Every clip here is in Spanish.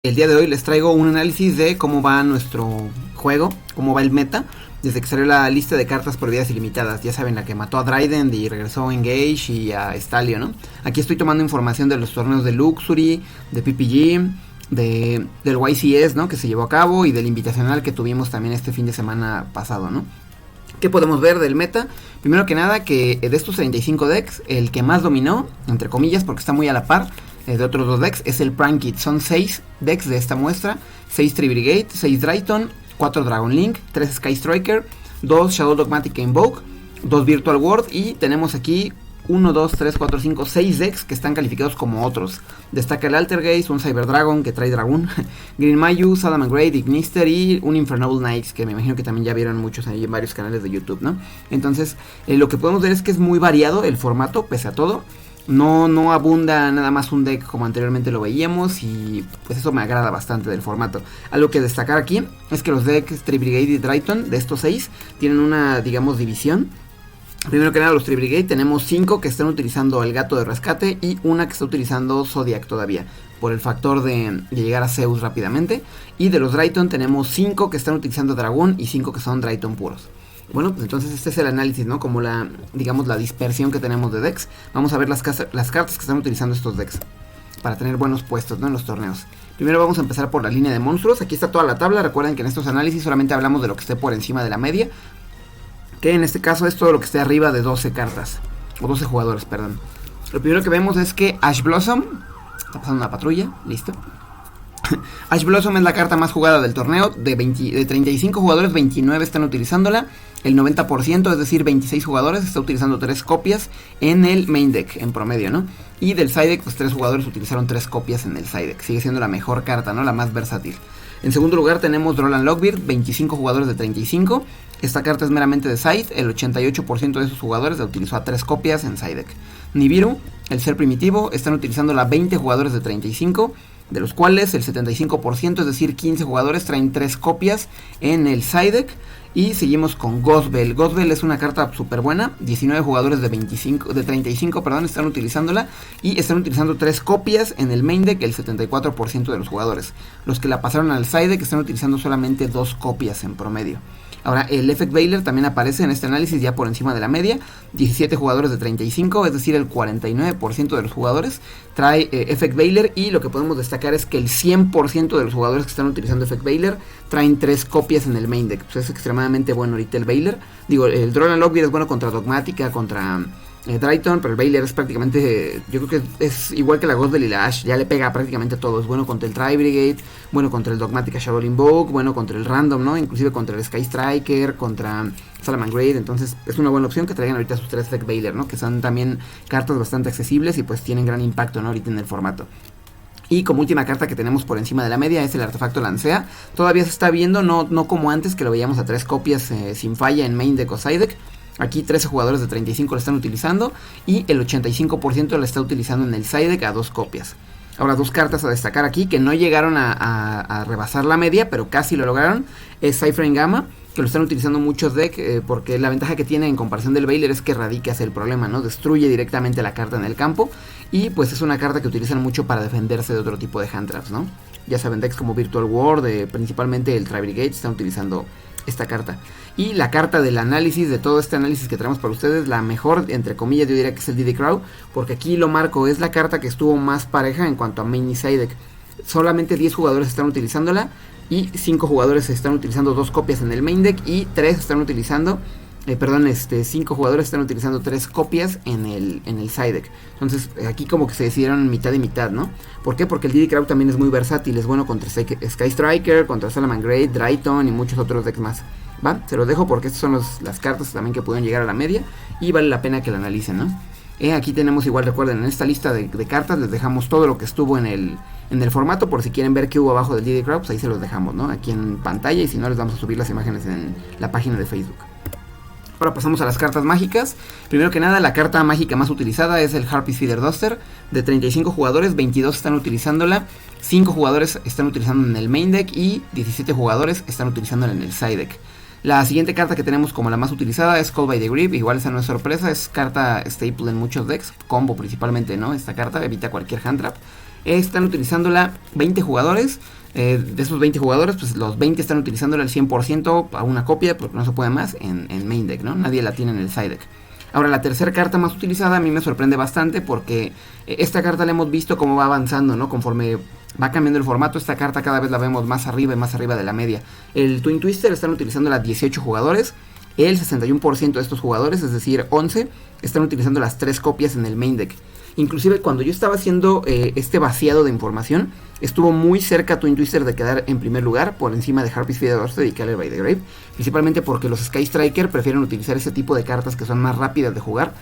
El día de hoy les traigo un análisis de cómo va nuestro juego, cómo va el meta, desde que salió la lista de cartas por vidas ilimitadas. Ya saben, la que mató a Dryden y regresó a Engage y a Stalio, ¿no? Aquí estoy tomando información de los torneos de Luxury, de PPG, del YCS, ¿no? Que se llevó a cabo, y del invitacional que tuvimos también este fin de semana pasado, ¿no? ¿Qué podemos ver del meta? Primero que nada, que de estos 35 decks, el que más dominó, entre comillas, porque está muy a la par de otros dos decks, es el Prime Kit. Son 6 decks de esta muestra: 6 Tree Brigade, 6 Dryton, 4 Dragon Link, 3 Sky Striker, 2 Shadow Dogmatic Invoke, 2 Virtual Ward, y tenemos aquí 1, 2, 3, 4, 5, 6 decks que están calificados como otros. Destaca el Altergeist, un Cyber Dragon que trae Dragón, Green Mayu, Salamangreat, Ignister y un Infernal Knights, que me imagino que también ya vieron muchos ahí en varios canales de YouTube, ¿no? Entonces, lo que podemos ver es que es muy variado el formato, pese a todo. No abunda nada más un deck como anteriormente lo veíamos, y pues eso me agrada bastante del formato. Algo que destacar aquí es que los decks Tree Brigade y Dryton, de estos 6, tienen una, digamos, división. Primero que nada, los Tree Brigade tenemos 5 que están utilizando el gato de rescate y una que está utilizando Zodiac todavía, por el factor de llegar a Zeus rápidamente. Y de los Dryton tenemos 5 que están utilizando dragón y 5 que son Dryton puros. Bueno, pues entonces este es el análisis, ¿no? Como la, digamos, la dispersión que tenemos de decks. Vamos a ver las cartas que están utilizando estos decks para tener buenos puestos, ¿no? En los torneos. Primero vamos a empezar por la línea de monstruos. Aquí está toda la tabla. Recuerden que en estos análisis solamente hablamos de lo que esté por encima de la media, que en este caso es todo lo que esté arriba de 12 cartas, o 12 jugadores, perdón. Lo primero que vemos es que Ash Blossom, está pasando una patrulla, listo. Ash Blossom es la carta más jugada del torneo. De 35 jugadores, 29 están utilizándola. El 90%, es decir, 26 jugadores, está utilizando 3 copias en el main deck, en promedio, ¿no? Y del side deck, pues 3 jugadores utilizaron 3 copias en el side deck. Sigue siendo la mejor carta, ¿no? La más versátil. En segundo lugar tenemos Drolan Lockbeard, 25 jugadores de 35. Esta carta es meramente de side. El 88% de sus jugadores la utilizó a 3 copias en side deck. Nibiru, el ser primitivo, están utilizándola 20 jugadores de 35, de los cuales el 75%, es decir, 15 jugadores, traen 3 copias en el side deck. Y seguimos con Ghostbell. Ghostbell es una carta súper buena. 19 jugadores de 35, perdón, están utilizándola. Y están utilizando 3 copias en el main deck, el 74% de los jugadores. Los que la pasaron al side deck están utilizando solamente 2 copias en promedio. Ahora, el Effect Veiler también aparece en este análisis ya por encima de la media. 17 jugadores de 35, es decir, el 49% de los jugadores trae Effect Veiler. Y lo que podemos destacar es que el 100% de los jugadores que están utilizando Effect Veiler traen 3 copias en el main deck. Pues es extremadamente bueno ahorita el Veiler. Digo, el Drolan Lockbeard es bueno contra Dogmática, contra Dryton, pero el Veiler es prácticamente, yo creo que es igual que la Ghostbell y la Ash, ya le pega prácticamente a todo. Es bueno contra el Tree Brigade, bueno contra el Dogmatica Shadow Invoke, bueno contra el Random, ¿no? Inclusive contra el Sky Striker, contra Salamangreat. Entonces es una buena opción que traigan ahorita sus 3 Effect Veiler, ¿no? Que son también cartas bastante accesibles y pues tienen gran impacto, ¿no? Ahorita en el formato. Y como última carta que tenemos por encima de la media es el artefacto Lancea. Todavía se está viendo, no como antes, que lo veíamos a 3 copias sin falla en main deck o side deck. Aquí 13 jugadores de 35 lo están utilizando y el 85% lo está utilizando en el side deck a 2 copias. Ahora, 2 cartas a destacar aquí que no llegaron a rebasar la media, pero casi lo lograron. Es Cypher Gamma, que lo están utilizando muchos decks, porque la ventaja que tiene en comparación del Veiler es que radica hacia el problema, ¿no? Destruye directamente la carta en el campo, y pues es una carta que utilizan mucho para defenderse de otro tipo de hand traps, ¿no? Ya saben, decks como Virtual Ward, principalmente el Tree Brigade, están utilizando esta carta. Y la carta del análisis, de todo este análisis que traemos para ustedes, la mejor, entre comillas, yo diría que es el DD Crow, porque aquí lo marco, es la carta que estuvo más pareja en cuanto a main y side deck. Solamente 10 jugadores están utilizándola, y 5 jugadores están utilizando 2 copias en el main deck, y 3 están utilizando, 5 jugadores están utilizando 3 copias en el side deck. Entonces aquí como que se decidieron mitad y mitad, ¿no? ¿Por qué? Porque el DD Crow también es muy versátil, es bueno contra Sky Striker, contra Salamangreat, Dryton y muchos otros decks más. ¿Va? Se los dejo porque estas son las cartas también que pueden llegar a la media y vale la pena que la analicen, ¿no? Aquí tenemos igual, recuerden, en esta lista de cartas les dejamos todo lo que estuvo en el formato, por si quieren ver qué hubo abajo del DD Crow, pues ahí se los dejamos, ¿no? Aquí en pantalla, y si no les vamos a subir las imágenes en la página de Facebook. Ahora pasamos a las cartas mágicas. Primero que nada, la carta mágica más utilizada es el Harpy's Feeder Duster. De 35 jugadores, 22 están utilizándola, 5 jugadores están utilizando en el main deck y 17 jugadores están utilizándola en el side deck. La siguiente carta que tenemos como la más utilizada es Call by the Grip. Igual esa no es sorpresa, es carta staple en muchos decks, combo principalmente, ¿no? Esta carta evita cualquier hand trap. están utilizándola 20 jugadores. De esos 20 jugadores, pues los 20 están utilizándola al 100% a una copia, porque no se puede más en main deck, ¿no? Nadie la tiene en el side deck. Ahora, la tercera carta más utilizada a mí me sorprende bastante porque esta carta la hemos visto cómo va avanzando, ¿no? Conforme va cambiando el formato, esta carta cada vez la vemos más arriba y más arriba de la media. El Twin Twister están utilizando las 18 jugadores. El 61% de estos jugadores, es decir, 11, están utilizando las 3 copias en el main deck. Inclusive cuando yo estaba haciendo este vaciado de información, estuvo muy cerca Twin Twister de quedar en primer lugar por encima de Harpy's Feeder Orsted y Killer by the Grave, principalmente porque los Sky Striker prefieren utilizar ese tipo de cartas que son más rápidas de jugar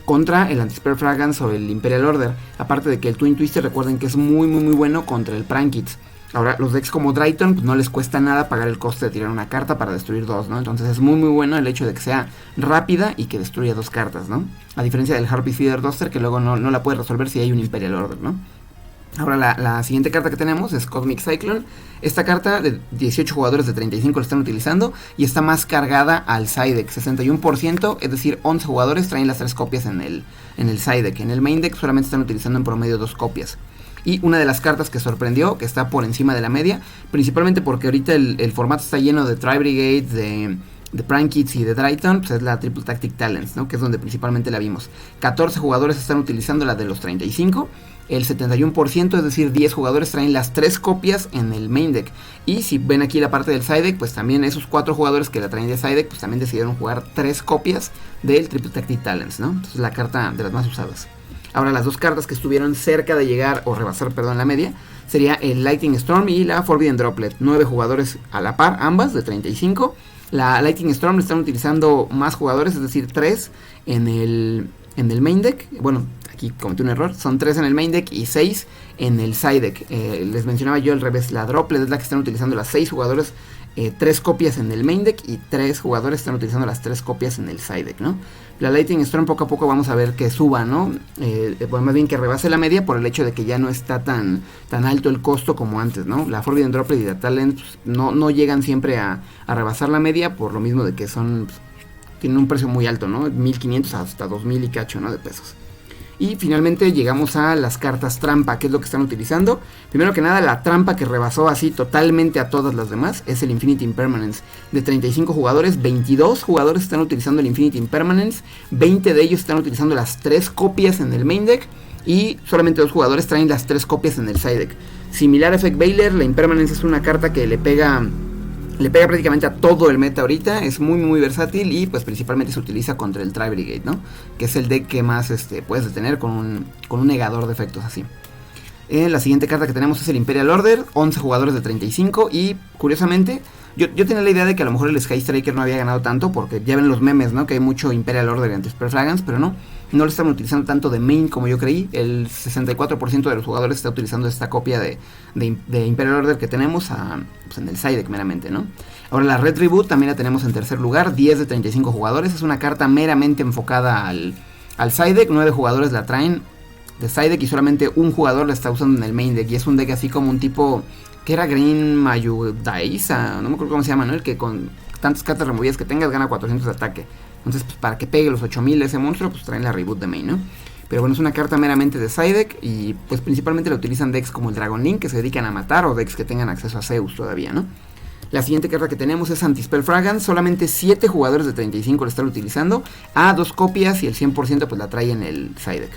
contra el Anti-Spell Fragrance o el Imperial Order, aparte de que el Twin Twister, recuerden que es muy bueno contra el Prankits. Ahora, los decks como Dryton, pues no les cuesta nada pagar el coste de tirar una carta para destruir 2, ¿no? Entonces es muy bueno el hecho de que sea rápida y que destruya 2 cartas, ¿no? A diferencia del Harpy's Feeder Duster, que luego no la puede resolver si hay un Imperial Order, ¿no? Ahora la siguiente carta que tenemos es Cosmic Cyclone. Esta carta de 18 jugadores de 35 la están utilizando y está más cargada al side deck, 61%, es decir, 11 jugadores traen las 3 copias en el side deck. En el main deck solamente están utilizando en promedio 2 copias. Y una de las cartas que sorprendió, que está por encima de la media, principalmente porque ahorita el formato está lleno de Tri-Brigades, de Prankits y de Dryton, pues es la Triple Tactic Talents, ¿no? Que es donde principalmente la vimos. 14 jugadores están utilizando la de los 35, el 71%, es decir, 10 jugadores traen las 3 copias en el main deck. Y si ven aquí la parte del side deck, pues también esos 4 jugadores que la traen de side deck, pues también decidieron jugar 3 copias del Triple Tactic Talents, ¿no? Entonces la carta de las más usadas. Ahora, las 2 cartas que estuvieron cerca de llegar o rebasar, la media, sería el Lightning Storm y la Forbidden Droplet. 9 jugadores a la par, ambas de 35. La Lightning Storm están utilizando más jugadores, es decir, 3 en el main deck. Bueno, aquí cometí un error, son 3 en el main deck y 6 en el side deck. Les mencionaba yo al revés, la Droplet es la que están utilizando las 6 jugadores, 3 copias en el main deck y 3 jugadores están utilizando las 3 copias en el side deck, ¿no? La Lightning Storm poco a poco vamos a ver que suba, ¿no? Pues más bien que rebase la media por el hecho de que ya no está tan alto el costo como antes, ¿no? La Forbidden Droplet y la Talent pues, no llegan siempre a rebasar la media por lo mismo de que son pues, tienen un precio muy alto, ¿no? 1500 hasta 2000 y cacho, ¿no? De pesos. Y finalmente llegamos a las cartas trampa, que es lo que están utilizando. Primero que nada, la trampa que rebasó así totalmente a todas las demás es el Infinity Impermanence. De 35 jugadores, 22 jugadores están utilizando el Infinity Impermanence, 20 de ellos están utilizando las 3 copias en el main deck y solamente 2 jugadores traen las 3 copias en el side deck. Similar a Effect Veiler, la Impermanence es una carta que le pega prácticamente a todo el meta ahorita, es muy versátil y pues principalmente se utiliza contra el Tri-Brigade, ¿no? Que es el deck que más puedes detener con un negador de efectos así. La siguiente carta que tenemos es el Imperial Order, 11 jugadores de 35 y curiosamente yo tenía la idea de que a lo mejor el Sky Striker no había ganado tanto porque ya ven los memes, ¿no? Que hay mucho Imperial Order y Anti-Spell Fragrance, pero no lo están utilizando tanto de main como yo creí. El 64% de los jugadores está utilizando esta copia de Imperial Order que tenemos pues en el side deck meramente, ¿no? Ahora la Red Reboot también la tenemos en tercer lugar, 10 de 35 jugadores, es una carta meramente enfocada al side deck, 9 jugadores la traen de side deck y solamente un jugador la está usando en el main deck y es un deck así como un tipo que era Green Mayudaisa, no me acuerdo cómo se llama, ¿no? El que con tantas cartas removidas que tengas gana 400 de ataque. Entonces, pues para que pegue los 8000 ese monstruo, pues traen la Reboot de main, ¿no? Pero bueno, es una carta meramente de side deck y pues principalmente la utilizan decks como el Dragon Link que se dedican a matar o decks que tengan acceso a Zeus todavía, ¿no? La siguiente carta que tenemos es Anti-Spell Fragrance, solamente 7 jugadores de 35 la están utilizando, a 2 copias y el 100% pues la trae en el side deck.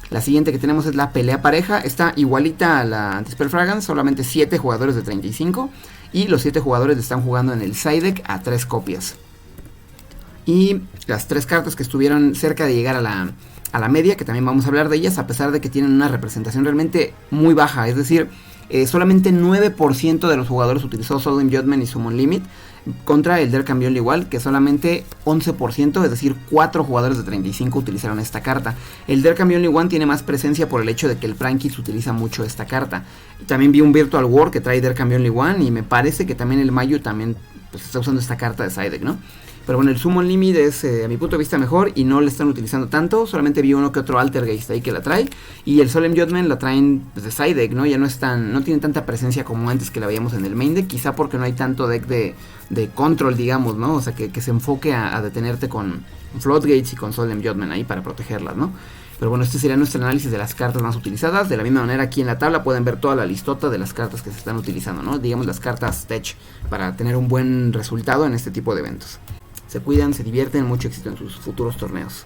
La siguiente que tenemos es la Pelea Pareja, está igualita a la Anti-Spell Fragrance, solamente 7 jugadores de 35 y los 7 jugadores están jugando en el side deck a 3 copias. Y las 3 cartas que estuvieron cerca de llegar a la media, que también vamos a hablar de ellas, a pesar de que tienen una representación realmente muy baja, es decir, solamente 9% de los jugadores utilizó Solemn Judgment y Summon Limit, contra el There Only igual, que solamente 11%, es decir, 4 jugadores de 35 utilizaron esta carta. El There Only One tiene más presencia por el hecho de que el Prankits utiliza mucho esta carta. También vi un Virtual War que trae There Only One y me parece que también el Mayu también pues, está usando esta carta de side deck, ¿no? Pero bueno, el Summon Limit es a mi punto de vista mejor y no le están utilizando tanto. Solamente vi uno que otro Altergeist ahí que la trae. Y el Solemn Judgment la traen pues, de side deck, ¿no? Ya no tiene tanta presencia como antes que la veíamos en el main deck. Quizá porque no hay tanto deck de control, digamos, ¿no? O sea, que se enfoque a detenerte con Floodgates y con Solemn Judgment ahí para protegerlas, ¿no? Pero bueno, este sería nuestro análisis de las cartas más utilizadas. De la misma manera, aquí en la tabla pueden ver toda la listota de las cartas que se están utilizando, ¿no? Digamos las cartas Tech, para tener un buen resultado en este tipo de eventos. Se cuidan, se divierten, mucho éxito en sus futuros torneos.